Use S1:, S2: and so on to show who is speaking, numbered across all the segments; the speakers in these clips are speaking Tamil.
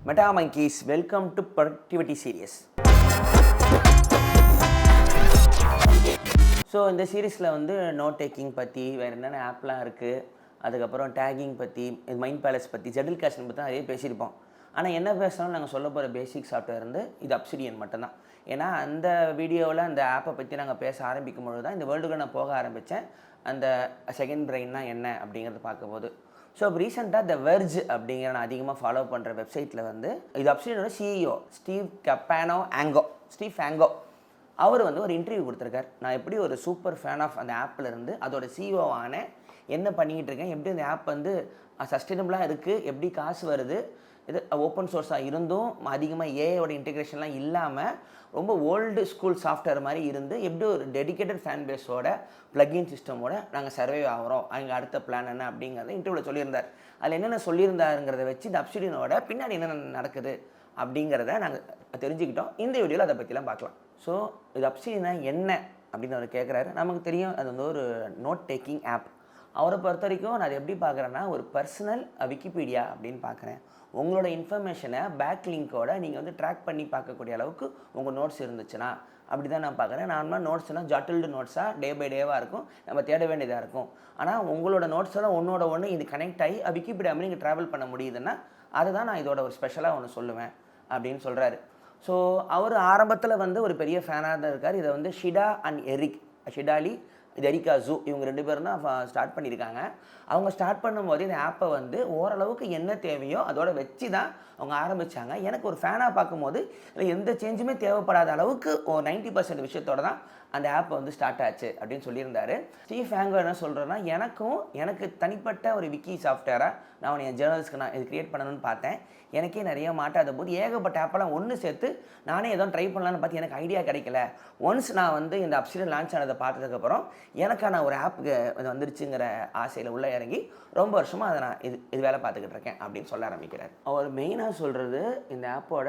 S1: Meta Monkeys, welcome to Productivity Series. So இந்த சீரீஸில் வந்து நோட் டேக்கிங் பற்றி வேறு என்னென்ன ஆப்லாம் இருக்குது, அதுக்கப்புறம் டேகிங் பற்றி, மைண்ட் பேலஸ் பற்றி, ஜெடில் கேஷன் பற்றி நிறைய பேசியிருப்போம். ஆனால் என்ன பேசணும்னு நாங்கள் சொல்ல போகிற பேசிக் சாஃப்ட்வேர் வந்து இது அப்சிடியன் மட்டும்தான். ஏன்னா அந்த வீடியோவில் அந்த ஆப்பை பற்றி நாங்கள் பேச ஆரம்பிக்கும் பொழுது தான் இந்த வேர்ல்டுக்கு நான் போக ஆரம்பித்தேன். அந்த செகண்ட் பிரெயின்னா என்ன அப்படிங்கிறது பார்க்கும்போது ஸோ ரீசெண்டாக த வெர்ஜ் அப்படிங்கிற நான் அதிகமாக ஃபாலோ பண்ணுற வெப்சைட்டில் வந்து இது அப்சிடியனோட சிஇஓ ஸ்டீவ் ஃபேங்கோ அவர் வந்து ஒரு இன்டர்வியூ கொடுத்துருக்கார். நான் எப்படி ஒரு சூப்பர் ஃபேன் ஆஃப் அந்த ஆப்பில் இருந்து அதோட சிஇஓ ஆனேன், என்ன பண்ணிக்கிட்டு இருக்கேன், எப்படி அந்த ஆப் வந்து சஸ்டைனபிளாக இருக்குது, எப்படி காசு வருது, இது ஓப்பன் சோர்ஸாக இருந்தும் அதிகமாக ஏஐயோட இன்டிகிரேஷன்லாம் இல்லாமல் ரொம்ப ஓல்டு ஸ்கூல் சாஃப்ட்வேர் மாதிரி இருந்து எப்படி ஒரு டெடிக்கேட்டட் ஃபேன் பேஸோட ப்ளக்இன் சிஸ்டமோட நாங்கள் சர்வே ஆகிறோம், அங்கே அடுத்த பிளான் என்ன அப்படிங்கிறத இன்டர்வியூவில் சொல்லியிருந்தார். அதில் என்னென்ன சொல்லியிருந்தாருங்கிறத வச்சு இந்த அப்சிடியனோட பின்னாடி என்னென்ன நடக்குது அப்படிங்கிறத நாங்கள் தெரிஞ்சுக்கிட்டோம். இந்த வீடியோவில் அதை பற்றிலாம் பார்க்கலாம். ஸோ இது அப்சிடியனா என்ன அப்படின்னு அவர் கேட்குறாரு. நமக்கு தெரியும் அது வந்து ஒரு நோட் டேக்கிங் ஆப். அவரை பொறுத்த வரைக்கும் நான் அதை எப்படி பார்க்குறேன்னா ஒரு பர்சனல் விக்கிபீடியா அப்படின்னு பார்க்குறேன். உங்களோட இன்ஃபர்மேஷனை பேக் லிங்கோட நீங்கள் வந்து ட்ராக் பண்ணி பார்க்கக்கூடிய அளவுக்கு உங்கள் நோட்ஸ் இருந்துச்சுன்னா அப்படி தான் நான் பார்க்குறேன். நார்மலாக நோட்ஸ்னால் ஜட்டில்டு நோட்ஸாக டே பை டேவாக இருக்கும், நம்ம தேட வேண்டியதாக இருக்கும். ஆனால் உங்களோட நோட்ஸ் எல்லாம் ஒன்றோட ஒன்று இது கனெக்ட் ஆகி விக்கிபீடியா மாதிரி நீங்கள் ட்ராவல் பண்ண முடியுதுன்னா அதுதான் நான் இதோட ஒரு ஸ்பெஷலாக ஒன்று சொல்லுவேன் அப்படின்னு சொல்கிறாரு. ஸோ அவர் ஆரம்பத்தில் வந்து ஒரு பெரிய ஃபேனாக தான் இருக்கார். இதை வந்து ஷிடா அண்ட் ஷிடாலி இது எரிகா ஜூ இவங்க 2 பேரும் தான் ஸ்டார்ட் பண்ணியிருக்காங்க. அவங்க ஸ்டார்ட் பண்ணும்போது இந்த ஆப்பை வந்து ஓரளவுக்கு என்ன தேவையோ அதோட வச்சு தான் அவங்க ஆரம்பித்தாங்க. எனக்கு ஒரு ஃபேனாக பார்க்கும்போது இல்லை எந்த சேஞ்சுமே தேவைப்படாத அளவுக்கு ஒரு 90% விஷயத்தோட தான் அந்த ஆப்பை வந்து ஸ்டார்ட் ஆச்சு அப்படின்னு சொல்லியிருந்தார். ஸ்டீவ் ஃபேங்கோ என்ன சொல்கிறேன்னா எனக்கு தனிப்பட்ட ஒரு விக்கி சாஃப்ட்வேராக நான் என் ஜேர்னல்ஸ்க்கு நான் இது க்ரியேட் பண்ணணும்னு பார்த்தேன். எனக்கே நிறைய மாட்டாத போது ஏகப்பட்ட ஆப்பெல்லாம் ஒன்று சேர்த்து நானே ஏதோ ட்ரை பண்ணலான்னு பார்த்து எனக்கு ஐடியா கிடைக்கல. ஒன்ஸ் நான் வந்து இந்த அப்சிடியன் லான்ச் ஆனதை பார்த்ததுக்கப்புறம் எனக்கான ஒரு ஆப்புக்கு வந்துருச்சுங்கிற ஆசையில் உள்ளே இறங்கி ரொம்ப வருஷமாக அதை நான் இது வேலை பார்த்துக்கிட்டு இருக்கேன் அப்படின்னு சொல்ல ஆரம்பிக்கிறார். அவர் மெயினாக சொல்கிறது இந்த ஆப்போட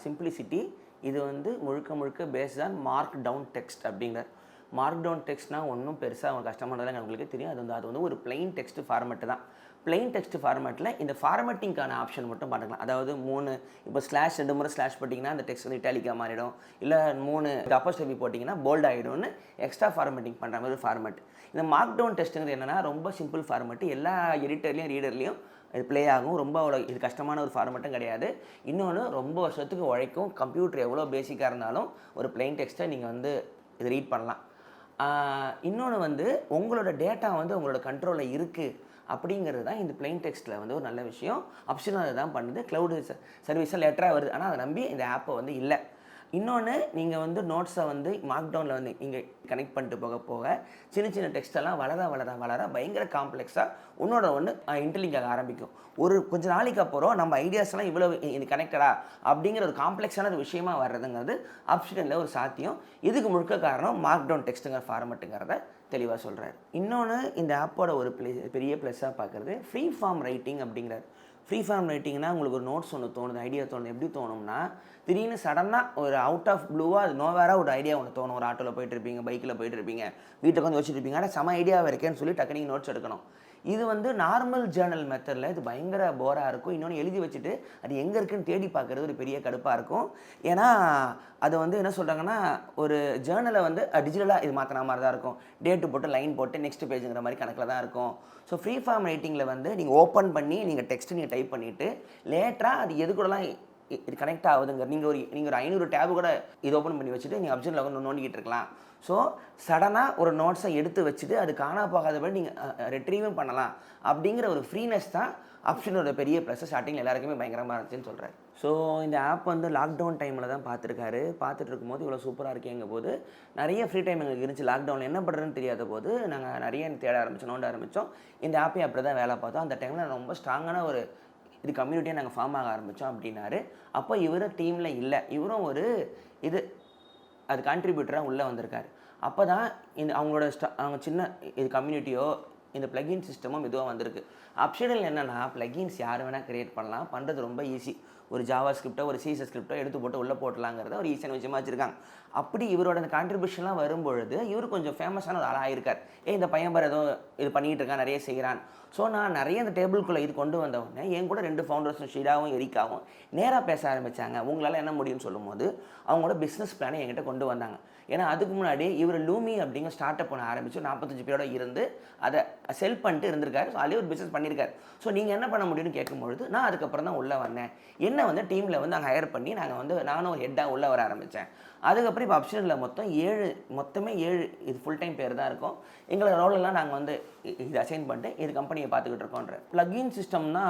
S1: சிம்பிளிசிட்டி. இது வந்து முழுக்க based on markdown text அப்படிங்கிறார். மார்க் டவுன் டெக்ஸ்ட்னால் ஒன்றும் பெருசாக அவங்க கஷ்டமானதெல்லாம் உங்களுக்கு தெரியும். அது வந்து ஒரு பிளெயின் டெக்ஸ்ட் ஃபார்மெட்டு தான். பிளெயின் டெக்ஸ்ட் ஃபார்மேட்டில் இந்த ஃபார்மேட்டிங்கான ஆப்ஷன் மட்டும் பார்த்துக்கலாம். அதாவது 3 இப்போ ஸ்லாஷ் 2 முறை ஸ்லாஷ் போட்டிங்கன்னா அந்த டெக்ஸ்ட் வந்து இட்டாலிக்காக மாறிடும், இல்லை 3 அப்போஸ்ட்ரோஃபி போட்டிங்கன்னா போல்ட் ஆகிடும்னு எக்ஸ்ட்ரா ஃபார்மேட்டிங் பண்ணுற மாதிரி ஒரு ஃபார்மேட். இந்த மார்க் டவுன் டெஸ்ட்டுங்கிறது என்னென்னா ரொம்ப சிம்பிள் ஃபார்மேட்டு, எல்லா எடிட்டர்லேயும் ரீடர்லேயும் இது ப்ளே ஆகும். ரொம்ப அவ்வளோ இது கஷ்டமான ஒரு ஃபார்மேட்டும் கிடையாது. இன்னொன்று ரொம்ப வருஷத்துக்கு உழைக்கும். கம்ப்யூட்டர் எவ்வளோ பேசிக்காக இருந்தாலும் ஒரு பிளெயின் டெக்ஸ்ட்டை நீங்கள் வந்து இது ரீட் பண்ணலாம். இன்னொன்று வந்து உங்களோட டேட்டா வந்து உங்களோட கண்ட்ரோலில் இருக்குது அப்படிங்கிறது தான் இந்த பிளெயின் டெக்ஸ்ட்டில் வந்து ஒரு நல்ல விஷயம். ஆப்ஷனாக அதை தான் பண்ணுது. க்ளவுடு சர்வீஸாக லெட்டராக வருது, ஆனால் அதை நம்பி இந்த ஆப்பை வந்து இல்லை. இன்னொன்று நீங்கள் வந்து நோட்ஸை வந்து மார்க் டவுனில் வந்து நீங்கள் கனெக்ட் பண்ணிட்டு போக சின்ன டெக்ஸ்டெல்லாம் வளர பயங்கர காம்ப்ளெக்ஸாக உன்னோட ஒன்று இன்டர்லிங்க் ஆக ஆரம்பிக்கும். ஒரு கொஞ்சம் நாளைக்கு அப்புறம் நம்ம ஐடியாஸ்லாம் இவ்வளோ இது கனெக்டடா அப்படிங்கிற ஒரு காம்ப்ளெக்ஸான ஒரு விஷயமா வர்றதுங்கிறது ஆப்ஷனில் ஒரு சாத்தியம். இதுக்கு முழுக்க காரணம் மார்க் டவுன் டெக்ஸ்ட்டுங்கிற ஃபார்மெட்டுங்கிறத தெளிவாக சொல்கிறார். இன்னொன்று இந்த ஆப்போட ஒரு பெரிய ப்ளஸ்ஸாக பார்க்குறது ஃப்ரீ ஃபார்ம் ரைட்டிங் அப்படிங்கிறார். ஃப்ரீ ஃபார்ம் ரைட்டிங்னா உங்களுக்கு ஒரு நோட்ஸ் ஒன்று தோணுது, ஐடியா தோணுது. எப்படி தோணும்னா திடீர்னு சடனாக ஒரு அவுட் ஆஃப் ப்ளூவாக அது நோவேராக ஒரு ஐடியா ஒன்று தோணும். ஒரு ஆட்டோவில் போயிட்டுருப்பீங்க, பைக்கில் போயிட்டுருப்பீங்க, வீட்டுக்கு வந்து வச்சுருப்பீங்க, ஆனால் செம ஐடியாவாக இருக்கேன்னு சொல்லி டக்கு நீங்கள் நோட்ஸ் எடுக்கணும். இது வந்து நார்மல் ஜேர்னல் மெத்தடில் இது பயங்கர போராக இருக்கும். இன்னொன்று எழுதி வச்சுட்டு அது எங்கே இருக்குன்னு தேடி பார்க்குறது ஒரு பெரிய கடுப்பாக இருக்கும். ஏன்னா அதை வந்து என்ன சொல்கிறாங்கன்னா ஒரு ஜேர்னலை வந்து டிஜிட்டலாக இது மாற்றின மாதிரி தான் இருக்கும். டேட்டு போட்டு லைன் போட்டு நெக்ஸ்ட் பேஜுங்கிற மாதிரி கணக்கில் தான் இருக்கும். ஸோ ஃப்ரீ ஃபார்ம் ரைட்டிங்கில் வந்து நீங்கள் ஓப்பன் பண்ணி நீங்கள் டெக்ஸ்ட்டு நீங்கள் டைப் பண்ணிவிட்டு லேட்டராக அது எது கூடலாம் இது கனெக்ட் ஆகுதுங்க. நீங்கள் ஒரு 500 டேபு கூட இது ஓப்பன் பண்ணி வச்சுட்டு நீங்கள் அப்சனில் வந்து நோண்டிக்கிட்டு இருக்கலாம். ஸோ சடனாக ஒரு நோட்ஸை எடுத்து வச்சுட்டு அது காணா போகாதபடி நீங்கள் ரெட்ரீவும் பண்ணலாம். அப்படிங்கிற ஒரு ஃப்ரீனஸ் தான் ஆப்ஷனோட பெரிய ப்ளஸ். ஸ்டார்டிங்கில் எல்லாருக்குமே பயங்கரமாக இருந்துச்சுன்னு சொல்கிறார். ஸோ இந்த ஆப் வந்து லாக்டவுன் டைமில் தான் பார்த்துட்டு இருக்கும்போது இவ்வளோ சூப்பராக இருக்கேங்க போது நிறைய ஃப்ரீ டைம் எங்களுக்கு இருந்துச்சு. லாக்டவுனில் என்ன பண்ணுறதுன்னு தெரியாத போது நாங்கள் நிறைய தேட நோண்ட ஆரம்பித்தோம். இந்த ஆப்பையும் அப்படி தான் வேலை பார்த்தோம். அந்த டைமில் ரொம்ப ஸ்ட்ராங்கான ஒரு இது கம்யூனிட்டியாக நாங்கள் ஃபார்ம் ஆக ஆரம்பித்தோம் அப்படின்னாரு. அப்போ இவர் டீமில் இல்லை, இவரும் ஒரு அது கான்ட்ரிபியூட்டராக உள்ளே வந்திருக்காரு. அப்போ தான் அவங்க சின்ன இது கம்யூனிட்டியோ இந்த ப்ளகின் சிஸ்டமும் இதுவாக வந்திருக்கு. ஆப்ஷனல் என்னென்னா ப்ளகின்ஸ் யார் வேணால் க்ரியேட் பண்ணலாம், பண்ணுறது ரொம்ப ஈஸி. ஒரு ஜாவா ஸ்கிரிப்டோ ஒரு சிஎஸ்எஸ் ஸ்கிரிப்டோ எடுத்து போட்டு உள்ளே போட்டலாங்கிறத ஒரு ஈஸியான விஷயமா வச்சுருக்காங்க. அப்படி இவரோட அந்த கான்ட்ரிபியூஷன்லாம் வரும்பொழுது இவர் கொஞ்சம் ஃபேமஸான ஒரு ஆளாக இருக்கார். இந்த பையன் பாரு ஏதோ இது பண்ணிகிட்டு இருக்கான், நிறைய செய்கிறான். ஸோ நான் நிறைய அந்த டேபிள்குள்ளே இது கொண்டு வந்த உடனே என் கூட 2 ஃபவுண்டர்ஸும் ஷீலாவும் எரிக்காவும் நேராக பேச ஆரம்பித்தாங்க. உங்களால் என்ன முடியும்னு சொல்லும்போது அவங்களோட பிஸ்னஸ் பிளானை என்கிட்ட கொண்டு வந்தாங்க. ஏன்னா அதுக்கு முன்னாடி இவர் லூமி அப்படிங்கிற ஸ்டார்ட் அப் பண்ண ஆரம்பித்து 45 பேரோட இருந்து அதை செல் பண்ணிட்டு இருந்திருக்காரு. ஸோ அதுலேயே ஒரு பிஸ்னஸ் பண்ணியிருக்காரு. ஸோ நீங்கள் என்ன பண்ண முடியும்னு கேட்கும்பொழுது நான் அதுக்கப்புறம் தான் உள்ளே வந்தேன். என்ன வந்து டீமில் வந்து அங்கே ஹையர் பண்ணி நானும் ஒரு ஹெட்டாக உள்ளே வர ஆரம்பித்தேன். அதுக்கப்புறம் இப்போ அப்ஷனில் மொத்தமே 7 இது ஃபுல் டைம் பேர் தான் இருக்கும். எங்களோட ரோலெல்லாம் நாங்கள் வந்து இது அசைன் பண்ணிட்டு இது கம்பெனியை பார்த்துக்கிட்டு இருக்கோன்ற ப்ளக்இன் சிஸ்டம்னா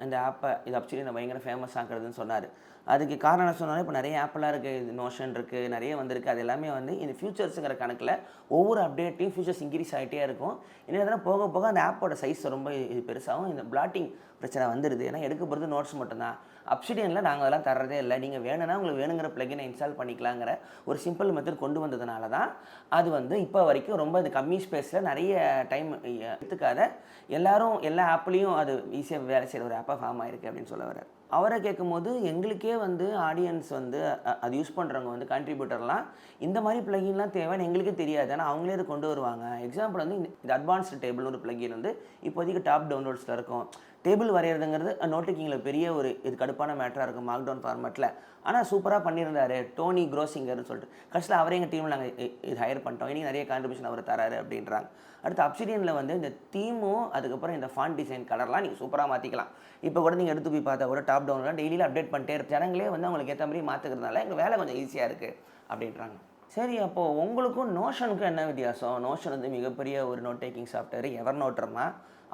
S1: இந்த ஆப்பை இது அப்ஷனில் பயங்கர ஃபேமஸ் ஆக்குறதுன்னு சொன்னார். அதுக்கு காரணம் சொன்னாலும் இப்போ நிறைய ஆப்பெல்லாம் இருக்குது, இது நோஷன் இருக்குது, நிறைய வந்திருக்கு. அது எல்லாமே வந்து இந்த ஃபியூச்சர்ஸுங்கிற கணக்கில் ஒவ்வொரு அப்டேட்டையும் ஃபியூச்சர்ஸ் இன்க்ரீஸ் ஆகிட்டே இருக்கும். என்ன போக போக அந்த ஆப்போட சைஸ் ரொம்ப இது பெருசாகவும் இந்த பிளாட்டிங் பிரச்சனை வந்துடுது. ஏன்னா எடுக்க போகிறது நோட்ஸ் மட்டும்தான். அப்சிடியனில் நாங்கள் அதெல்லாம் தர்றதே இல்லை. நீங்கள் வேணும்னா உங்களுக்கு வேணுங்கிற ப்ளகினை இன்ஸ்டால் பண்ணிக்கலாங்கிற ஒரு சிம்பிள் மெத்தட் கொண்டு வந்ததுனால தான் அது வந்து இப்போ வரைக்கும் ரொம்ப இது கம்மி ஸ்பேஸில் நிறைய டைம் எடுத்துக்காத எல்லாரும் எல்லா ஆப்லேயும் அது ஈஸியாக வேலை செய்கிற ஒரு ஆப்பாக ஃபார்ம் ஆகிருக்கு அப்படின்னு சொல்ல வர்றார். அவரை கேட்கும்போது எங்களுக்கே வந்து ஆடியன்ஸ் வந்து அது யூஸ் பண்ணுறவங்க வந்து கான்ட்ரிபியூட்டர்லாம் இந்த மாதிரி ப்ளகின்லாம் தேவைன்னு எங்களுக்கே தெரியாது. ஆனால் அவங்களே அதை கொண்டு வருவாங்க. எக்ஸாம்பிள் வந்து இது அட்வான்ஸ்டு டேபிள்னு ஒரு ப்ளகின் வந்து இப்போதைக்கு டாப் டவுன்லோட்ஸில் இருக்கும். டேபிள் வரைகிறதுங்கிறது நோட்டிக்கிங்கில் பெரிய ஒரு இது கடுப்பான மேட்டராக இருக்கும் மார்க்டவுன் ஃபார்மேட்டில். ஆனால் சூப்பராக பண்ணியிருந்தாரு டோனி க்ரோசிங்கர்னு சொல்லிட்டு. கடைசியில் அவரே எங்கள் டீமில் நாங்கள் இது ஹையர் பண்ணிட்டோம். இனி நிறைய கான்ட்ரிபியூஷன் அவர் தராரு அப்படின்றாங்க. அடுத்து அப்சிடியனில் வந்து இந்த தீமும் அதுக்கப்புறம் இந்த ஃபாண்ட் டிசைன் கலர்லாம் நீங்கள் சூப்பராக மாற்றிக்கலாம். இப்போ கூட நீங்கள் எடுத்து போய் பார்த்தா கூட டாப் டவுன்லாம் டெய்லியில் அப்டேட் பண்ணிட்டே இருக்கு. ஜனங்களே வந்து அவங்களுக்கு ஏற்ற மாதிரி மாற்றுக்கிறதுனால எங்கள் வேலை கொஞ்சம் ஈஸியாக இருக்குது அப்படின்றாங்க. சரி, அப்போது உங்களுக்கும் நோஷனுக்கும் என்ன வித்தியாசம்? நோஷன் வந்து மிகப்பெரிய ஒரு நோட் டேக்கிங் சாஃப்ட்வேர். எவர் நோட்டுறமா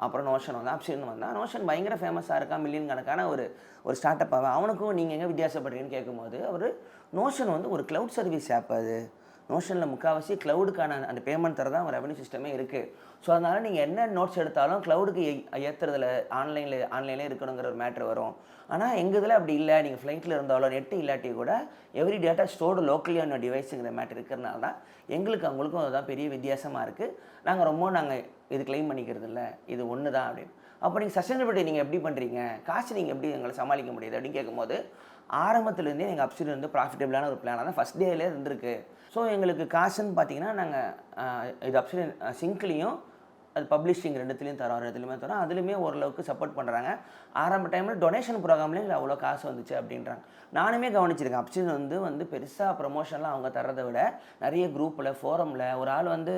S1: அப்புறம் நோஷன் வந்து அப்சிடியன் வந்தால் நோஷன் பயங்கர ஃபேமஸாக இருக்கா, மில்லியன் கணக்கான ஒரு ஸ்டார்ட் அப். அவனுக்கும் நீங்கள் எங்கே வித்தியாசப்படுறீங்கன்னு கேட்கும்போது அவர் நோஷன் வந்து ஒரு க்ளவுட் சர்வீஸ் ஆப். அது நோஷனில் முக்கால்வாசி க்ளவுடுக்கான அந்த பேமெண்ட் தர தான் ஒரு ரெவன்யூ சிஸ்டமே இருக்குது. ஸோ அதனால் நீங்கள் என்ன நோட்ஸ் எடுத்தாலும் க்ளவுடுக்கு ஏற்றுறதுல ஆன்லைனில் இருக்கணுங்கிற ஒரு மேட்ரு வரும். ஆனால் எங்கள் இதில் அப்படி இல்லை. நீங்கள் ஃப்ளைட்டில் இருந்தாலும் நெட்டு இல்லாட்டி கூட every data stored locally on டிவைஸுங்கிற மேட்ரு இருக்கிறனால தான் எங்களுக்கு அவங்களுக்கும் அதுதான் பெரிய வித்தியாசமாக இருக்குது. நாங்கள் இது கிளைம் பண்ணிக்கிறது இல்லை, இது ஒன்று தான் அப்படின்னு. அப்போ நீங்கள் சஸ்டைனபிலிட்டி நீங்கள் எப்படி பண்ணுறீங்க, காசு நீங்கள் எப்படி எங்களை சமாளிக்க முடியுது அப்படின்னு கேட்கும்போது ஆரம்பத்துலேருந்தே எங்கள் அப்சிடி வந்து ப்ராஃபிட்டபிளான ஒரு பிளானாக தான் ஃபஸ்ட் டேலே இருந்திருக்கு. ஸோ எங்களுக்கு காசுன்னு பார்த்தீங்கன்னா நாங்கள் இது அப்சிடி சிங்க்லேயும் அது பப்ளிஷிங் ரெண்டுத்துலேயும் தரோம். அதுலேயுமே ஓரளவுக்கு சப்போர்ட் பண்ணுறாங்க. ஆரம்ப டைமில் டொனேஷன் ப்ரோக்ராம்லேயும் எங்களுக்கு அவ்வளோ காசு வந்துச்சு அப்படின்றாங்க. நானுமே கவனிச்சிருக்கேன். அப்சிடி வந்து பெருசாக ப்ரொமோஷன்லாம் அவங்க தரதை விட நிறைய குரூப்பில் ஃபோரமில் ஒரு ஆள் வந்து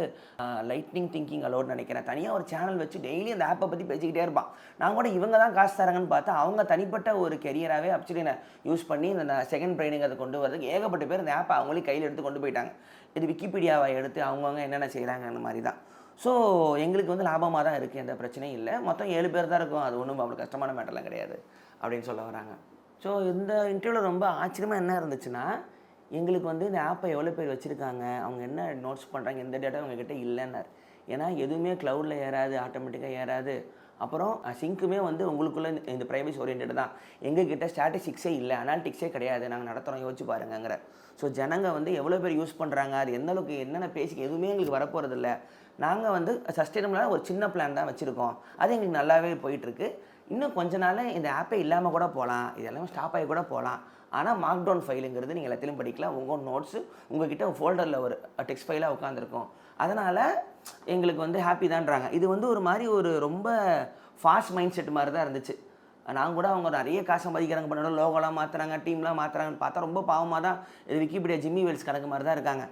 S1: லைட்னிங் திங்கிங் அலோடு நினைக்கிறேன் தனியாக ஒரு சேனல் வச்சு டெய்லி அந்த ஆப்பை பற்றி பேசிக்கிட்டே இருப்பான். நான் கூட இவங்க தான் காசு தராங்கன்னு பார்த்தா அவங்க தனிப்பட்ட ஒரு கெரியராகவே அப்சிடியை யூஸ் பண்ணி இந்த செகண்ட் ப்ரைனிங் அதை கொண்டு வரதுக்கு ஏகப்பட்ட பேர் இந்த ஆப்பை அவங்களே கையில் எடுத்து கொண்டு போயிட்டாங்க. இது விக்கிபீடியாவை எடுத்து அவங்கவுங்க என்னென்ன செய்கிறாங்க அந்த மாதிரி தான். ஸோ எங்களுக்கு வந்து லாபமாக தான் இருக்குது, எந்த பிரச்சனையும் இல்லை. மொத்தம் 7 பேர் தான் இருக்கும். அது ஒன்றும் அவ்வளோ கஷ்டமான மேட்டர்லாம் கிடையாது அப்படின்னு சொல்ல வராங்க. ஸோ இந்த இன்டர்வியூவில் ரொம்ப ஆச்சரியமாக என்ன இருந்துச்சுன்னா, எங்களுக்கு வந்து இந்த ஆப்பை எவ்வளோ பேர் வச்சுருக்காங்க, அவங்க என்ன நோட்ஸ் பண்ணுறாங்க, எந்த டேட்டா அவங்கக்கிட்ட இல்லைன்னார். ஏன்னா எதுவுமே க்ளவுடில் ஏறாது, ஆட்டோமேட்டிக்காக ஏறாது. அப்புறம் சிங்க்குமே வந்து உங்களுக்குள்ளே இந்த ப்ரைவசி ஓரியன்ட் தான். எங்ககிட்ட ஸ்டாட்டிஸ்டிக்ஸே இல்லை, அனாலிட்டிக்ஸே கிடையாது, நாங்கள் நடத்துகிறோம், யோசிச்சு பாருங்கிற. ஸோ ஜனங்க வந்து எவ்வளோ பேர் யூஸ் பண்ணுறாங்க, அது எந்த அளவுக்கு என்னென்ன பேசிக்க எதுவுமே எங்களுக்கு வரப்போகிறதில்ல. நாங்கள் வந்து சஸ்டைனபிளான ஒரு சின்ன பிளான் தான் வச்சுருக்கோம். அது எங்களுக்கு நல்லாவே போயிட்டுருக்கு. இன்னும் கொஞ்ச நாள் இந்த ஆப்பே இல்லாமல் கூட போகலாம், இது எல்லாமே ஸ்டாப் ஆகி கூட போகலாம். ஆனால் மார்க்டவுன் ஃபைலுங்கிறது நீங்கள் எல்லாத்திலையும் படிக்கலாம். உங்கள் நோட்ஸு உங்கள்கிட்ட ஃபோல்டரில் ஒரு டெக்ஸ்ட் ஃபைலாக உட்காந்துருக்கும். அதனால் எங்களுக்கு வந்து ஹாப்பி தான்றாங்க. இது வந்து ஒரு மாதிரி ஒரு ரொம்ப ஃபாஸ்ட் மைண்ட் செட் மாதிரி தான் இருந்துச்சு. நான் கூட அவங்க நிறைய காசு சம்பாதிக்கிறாங்க, பண்ணோட லோகோலாம் மாற்றுறாங்க, டீம்லாம் மாற்றுறாங்கன்னு பார்த்தா ரொம்ப பாவமாக தான் இது விக்கிபீடியா ஜிம்மி வேல்ஸ் கணக்கு மாதிரி தான் இருக்காங்க.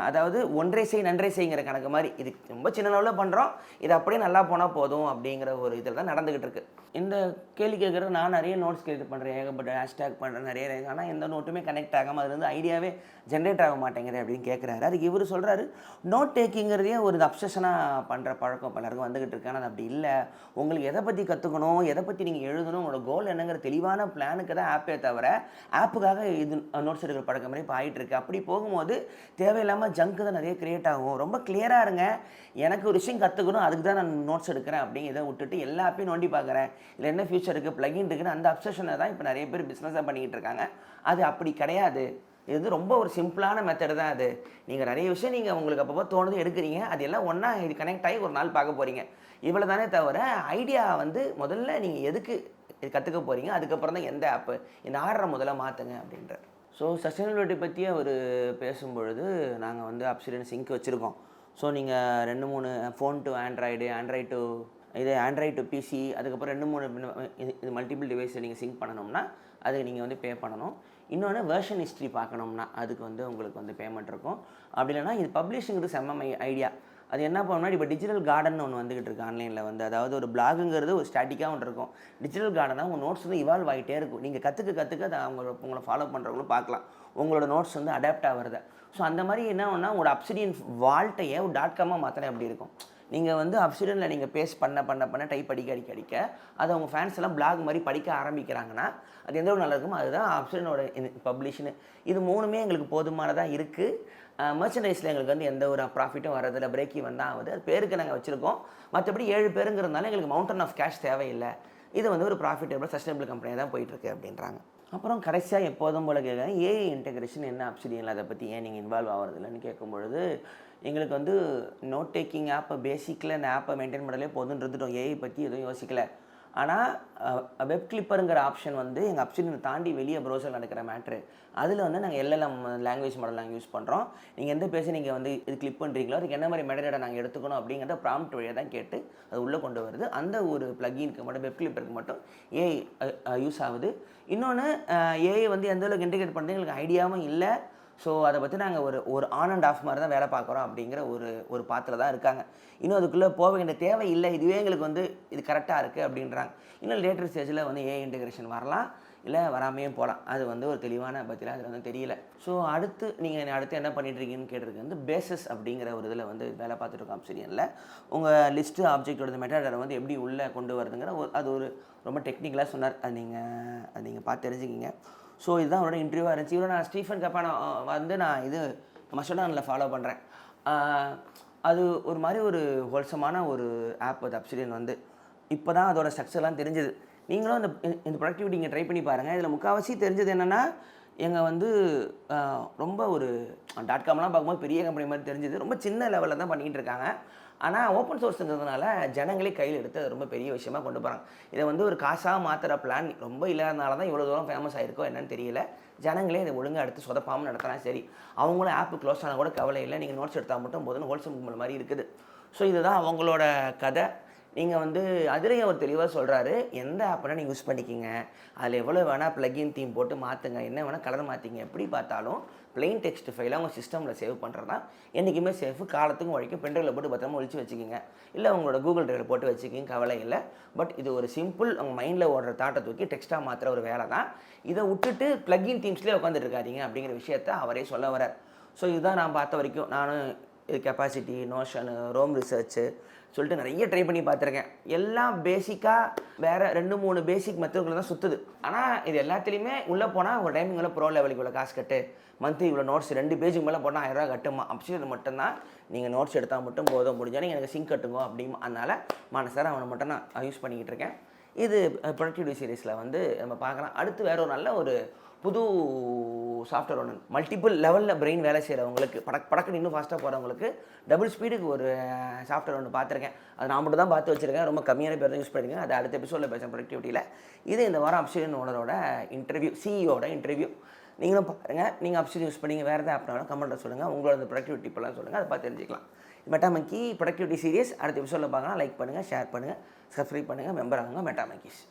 S1: அதாவது ஒன்றே செய் நன்றே செய்ங்கிற கணக்கு மாதிரி. இது ரொம்ப சின்ன லெவலில் பண்ணுறோம், இது அப்படியே நல்லா போனால் போதும் அப்படிங்கிற ஒரு இதில் தான் நடந்துக்கிட்டு இருக்குது. இந்த கேள்வி கேட்குற நான் நிறைய நோட்ஸ் கிரியேட் பண்ணுறேன், ஏகப்பட்ட ஹேஷ்டேக் பண்ணுறேன் நிறைய. ஆனால் எந்த நோட்டுமே கனெக்ட் ஆகாமல் அதுலேருந்து ஐடியாவே ஜென்ரேட் ஆக மாட்டேங்குது அப்படின்னு கேட்குறாரு. அதுக்கு இவர் சொல்கிறாரு, நோட் டேக்கிங்கிறதே ஒரு அப்சஷனாக பண்ணுற பழக்கம் பலருக்கும் வந்துக்கிட்டு இருக்கு. ஆனால் அது அப்படி இல்லை. உங்களுக்கு எதை பற்றி கற்றுக்கணும், எதை பற்றி நீங்கள் எழுதணும், உங்களோட கோல் என்னங்கிற தெளிவான பிளானுக்கு தான் ஆப்பே தவிர ஆப்புக்காக இது நோட்ஸ் எடுக்கிற பழக்கம் மாதிரி இப்போ ஆகிட்டுருக்கு. அப்படி போகும்போது தேவையில்லாமல் ஜங்கு தான் நிறைய க்ரியேட் ஆகும். ரொம்ப கிளியராக இருங்க, எனக்கு ஒரு விஷயம் கற்றுக்கணும், அதுக்கு தான் நான் நோட்ஸ் எடுக்கிறேன் அப்படிங்கிறத விட்டுட்டு எல்லா ஆப்பையும் நோண்டி பார்க்குறேன், இல்லை என்ன ஃபியூச்சர் இருக்குது, ப்ளகின் இருக்குன்னு அந்த அப்சஷனை தான் இப்போ நிறைய பேர் பிஸ்னஸாக பண்ணிக்கிட்டு இருக்காங்க. அது அப்படி கிடையாது. இது ரொம்ப ஒரு சிம்பிளான மெத்தடு தான். அது நீங்கள் நிறைய விஷயம் நீங்கள் உங்களுக்கு அப்பப்போ தோணுது எடுக்கிறீங்க, அது எல்லாம் ஒன்றா இது கனெக்ட் ஆகி ஒரு நாள் பார்க்க போகிறீங்க. இவ்வளோ தானே தவிர ஐடியா வந்து முதல்ல நீங்கள் எதுக்கு இது கற்றுக்க போகிறீங்க, அதுக்கப்புறம் தான் எந்த ஆப்பு இந்த ஆர்டரை முதல்ல மாற்றுங்க அப்படின்ற. ஸோ சஸ்டைனபிலிட்டி பற்றி அவர் பேசும்பொழுது நாங்கள் வந்து அப்சிடியன் சிங்க் வச்சுருக்கோம். ஸோ நீங்கள் 2-3 ஃபோன் டு ஆண்ட்ராய்டு டு இது ஆண்ட்ராய்டு டு பிசி, அதுக்கப்புறம் 2 3 இது மல்டிபிள் டிவைஸை நீங்கள் சிங்க் பண்ணணும்னா அதுக்கு நீங்கள் வந்து பே பண்ணணும். இன்னொன்று வெர்ஷன் ஹிஸ்ட்ரி பார்க்கணும்னா அதுக்கு வந்து உங்களுக்கு வந்து பேமெண்ட் இருக்கும். அப்படி இல்லைனா இது பப்ளிஷிங்கிறது செம்ம ஐடியா. அது என்ன பண்ணணும்னா இப்போ டிஜிட்டல் கார்டன் ஒன்று வந்துகிட்டு இருக்குது ஆன்லைனில் வந்து. அதாவது ஒரு பிளாகுங்கிறது ஒரு ஸ்டாட்டிக்காக ஒன்று இருக்கும். டிஜிட்டல் கார்டனாக உங்கள் நோட்ஸ் வந்து இவால்வ் ஆகிட்டே இருக்கும். நீங்கள் கற்றுக்க அதை உங்களை ஃபாலோ பண்ணுறவங்களும் பார்க்கலாம் உங்களோட நோட்ஸ் வந்து அடாப்ட் ஆகிறத. ஸோ அந்த மாதிரி என்ன ஒன்றா உங்களோட அப்சிடியன் வால்ட்டையே ஒரு .com மாற்றினா எப்படி இருக்கும். நீங்கள் வந்து அப்சிடியனில் நீங்கள் பேஸ்ட் பண்ண டைப் அடிக்க அதை உங்கள் ஃபேன்ஸ் எல்லாம் பிளாக் மாதிரி படிக்க ஆரம்பிக்கிறாங்கன்னா அது எந்த ஒரு நல்லா இருக்குமோ அதுதான் அப்சிடியனோட பப்ளிஷ்னு. இது 3மே எங்களுக்கு போதுமானதாக இருக்குது. மெர்ச்சன்டைஸில் எங்களுக்கு வந்து எந்த ஒரு ப்ராஃபிட்டும் வரதில்லை, பிரேக் ஈவன் தான் ஆகுது. அது பேருக்கு நாங்கள் வச்சுருக்கோம். மற்றபடி 7 பேருங்கிறதுனால எங்களுக்கு மவுண்டன் ஆஃப் கேஷ் தேவையில்லை. இது வந்து ஒரு ப்ராஃபிட்டபிள் சஸ்டைனபிள் கம்பெனியாக தான் போயிட்டுருக்கு அப்படின்றாங்க. அப்புறம் கடைசியாக எப்போதும் போல கேட்குறேன், ஏஐ இன்டெகிரேஷன் என்ன அப்சிடியனில் அதை பற்றி ஏன் நீங்கள் இன்வால்வ் ஆகிறதில்லன்னு கேட்கும்பொழுது, எங்களுக்கு வந்து நோட் டேக்கிங் ஆப்பை பேசிக்கில் இந்த ஆப்பை மெயின்டைன் பண்ணலே போதுன்னு இருந்துட்டோம். ஏஐ பற்றி எதுவும் யோசிக்கலை. ஆனால் வெப் கிளிப்பருங்கிற ஆப்ஷன் வந்து எங்கள் அப்சிடியனை தாண்டி வெளியே ப்ரௌசரில் நடக்கிற மேட்ரு. அதில் வந்து நாங்கள் எல்எல்எம் லாங்குவேஜ் மாடல் நாங்கள் யூஸ் பண்ணுறோம். நீங்கள் எந்த பேசி நீங்கள் வந்து இது கிளிப் பண்ணுறீங்களோ அதுக்கு என்ன மாதிரி மெட்டடேட்டா நாங்கள் எடுத்துக்கணும் அப்படிங்கிறத ப்ராம்ப்ட் வழியாக தான் கேட்டு அது உள்ளே கொண்டு வருது. அந்த ஒரு ப்ளகினுக்கு மட்டும் வெப் கிளிப்பருக்கு மட்டும் ஏஐ யூஸ் ஆகுது. இன்னொன்று ஏஐ வந்து எந்த அளவுக்கு இன்டிகிரேட் பண்ணுறது எங்களுக்கு ஐடியாவும் இல்லை. ஸோ அதை பற்றி நாங்கள் ஒரு ஆன் அண்ட் ஆஃப் மாதிரி தான் வேலை பார்க்குறோம் அப்படிங்கிற ஒரு பாத்தில் தான் இருக்காங்க. இன்னும் அதுக்குள்ளே போக வேண்டிய தேவை இல்லை. இதுவே எங்களுக்கு வந்து இது கரெக்டாக இருக்குது அப்படின்றாங்க. இன்னும் லேட்டர் ஸ்டேஜில் வந்து ஏஐ இன்டெகிரேஷன் வரலாம், இல்லை வராமையும் போகலாம். அது வந்து ஒரு தெளிவான பற்றிலாம் அதில் வந்து தெரியல. ஸோ நீங்கள் அடுத்து என்ன பண்ணிட்டுருக்கீங்கன்னு கேட்டிருக்கு வந்து பேசஸ் அப்படிங்கிற ஒரு இதில் வந்து வேலை பார்த்துட்ருக்கோம் அப்சிடியனில். உங்கள் லிஸ்ட்டு ஆப்ஜெக்டோட மெட்டடரை வந்து எப்படி உள்ளே கொண்டு வருதுங்கிற அது ஒரு ரொம்ப டெக்னிக்கலாக சொன்னார். அது நீங்கள் பார்த்து தெரிஞ்சுக்கிங்க. ஸோ இதுதான் அவரோட இன்டர்வியூவாக இருந்துச்சு. இவ்வளோ நான் ஸ்டீஃபன் கப்பான வந்து நான் இது மஸ்டர்டானில் ஃபாலோ பண்ணுறேன். அது ஒரு மாதிரி ஒரு ஹோல்சமான ஒரு ஆப். அது அப்சிடியன் வந்து இப்போ தான் அதோட ஸ்ட்ரக்சர்லாம் தெரிஞ்சுது. நீங்களும் இந்த ப்ரொடக்டிவிட்டி இங்கே ட்ரை பண்ணி பாருங்கள். இதில் முக்கால்வாசி தெரிஞ்சது என்னென்னா, எங்கள் வந்து ரொம்ப ஒரு .comலாம் பார்க்கும்போது பெரிய கம்பெனி மாதிரி தெரிஞ்சுது. ரொம்ப சின்ன லெவலில் தான் பண்ணிகிட்டு இருக்காங்க. ஆனால் ஓப்பன் சோர்ஸுங்கிறதுனால ஜனங்களே கையில் எடுத்து அது ரொம்ப பெரிய விஷயமாக கொண்டு போகிறாங்க. இதை வந்து ஒரு காசாக மாற்றுற பிளான் ரொம்ப இல்லாதனால தான் இவ்வளோ தூரம் ஃபேமஸ் ஆகிருக்கோ என்னன்னு தெரியல. ஜனங்களே இதை ஒழுங்காக எடுத்து சொதப்பாமல் நடத்தலாம். சரி, அவங்களும் ஆப்பு க்ளோஸ் ஆனால் கூட கவலை இல்லை, நீங்கள் நோட்ஸ் எடுத்தால் மட்டும் போதுன்னு ஹோல்சேல் கும்பல் மாதிரி இருக்குது. ஸோ இதுதான் அவங்களோட கதை. நீங்கள் வந்து அதுலேயும் ஒரு தெளிவாக சொல்கிறாரு, எந்த ஆப்னா நீங்கள் யூஸ் பண்ணிக்கிங்க, அதில் எவ்வளோ வேணால் ப்ளகின் தீம் போட்டு மாற்றுங்க, என்ன வேணால் கலர் மாற்றிங்க. எப்படி பார்த்தாலும் பிளெயின் டெக்ஸ்ட் ஃபைலாக உங்கள் சிஸ்டமில் சேவ் பண்ணுறது தான் என்றைக்குமே சேஃபு. காலத்துக்கும் உழைக்கும். பென்ட்ரைவில் போட்டு பத்திரமா ஒழிச்சு வச்சுக்கிங்க, இல்லை உங்களோட கூகுள் ட்ரைவில் போட்டு வச்சுக்கிங்க, கவலை இல்லை. பட் இது ஒரு சிம்பிள் உங்கள் மைண்டில் ஓடுற தாட்டை தூக்கி டெக்ஸ்ட்டாக மாற்றுற ஒரு வேலை தான். இதை விட்டுட்டு ப்ளகின் தீம்ஸ்லேயே உட்காந்துட்டு இருக்காதீங்க அப்படிங்கிற விஷயத்த அவரே சொல்ல வரார். ஸோ இதுதான் நான் பார்த்த வரைக்கும். நானும் இது கெப்பாசிட்டி, நோஷனு, ரோம் ரிசர்ச்சு சொல்லிட்டு நிறைய ட்ரை பண்ணி பார்த்துருக்கேன். எல்லாம் பேசிக்காக வேறு 2 3 பேசிக் மெத்தட்களை தான் சுற்றுது. ஆனால் இது எல்லாத்துலேயுமே உள்ளே போனால் ஒரு டைமிங்கில் ப்ரோ லெவலுக்கு இவ்வளோ காசு கட்டு, மந்த்லி இவ்வளோ நோட்ஸ் 2 பேஜுக்கு மேலே போனால் 1000 ரூபா கட்டுமா. அப்சிடியன் மட்டும்தான் நீங்கள் நோட்ஸ் எடுத்தால் மட்டும் போதும், முடிஞ்சால் நீங்கள் எனக்கு சிங்க் கட்டுங்க அப்படிமா. அதனால் மனசார அவனை மட்டும் நான் யூஸ் பண்ணிக்கிட்டு இருக்கேன். இது ப்ரொடக்டிவிட்டி சீரீஸில் வந்து நம்ம பார்க்கலாம். அடுத்து வேறு ஒரு நல்ல ஒரு புது சாஃப்ட்வேர் ஒன்று, மல்டிபிள் லெவலில் பிரெயின் வேலை செய்கிறவங்களுக்கு, படக்குன்னு இன்னும் ஃபாஸ்ட்டாக போகிறவங்களுக்கு டபுள் ஸ்பீடுக்கு ஒரு சாஃப்ட்வேர் ஒன்று பார்த்துருக்கேன். அது நான் மட்டும் தான் பார்த்து வச்சுருக்கேன். ரொம்ப கம்மியான பேர் தான் யூஸ் பண்ணியிருக்கேன். அது அடுத்த எபிசோடில் பேசுகிறேன் ப்ரொடக்டிவிட்டியில். இது இந்த வாரம் அப்சிடியன் ஓனரோட இன்டர்வியூ, சிஇஓட இன்டர்வியூ. நீங்களும் பாருங்கள். நீங்கள் அப்சிடியன் யூஸ் பண்ணி வேறு எதாவது ஆப்னாலும் கமெண்ட்டில் சொல்லுங்கள். உங்களோட அந்த ப்ரொடக்டிவிட்டி இப்போலாம் சொல்லுங்கள், அதை பார்த்து தெரிஞ்சுக்கலாம். மெட்டாமங்கி ப்ரொடக்டிவிட்டி சீரியஸ் அடுத்த எபிசோடில் பார்க்கலாம். லைக் பண்ணுங்கள், ஷேர் பண்ணுங்கள், சப்ஸ்கிரைப் பண்ணுங்கள், மெம்பர் ஆகுங்க. மெட்டாமங்கிஸ்.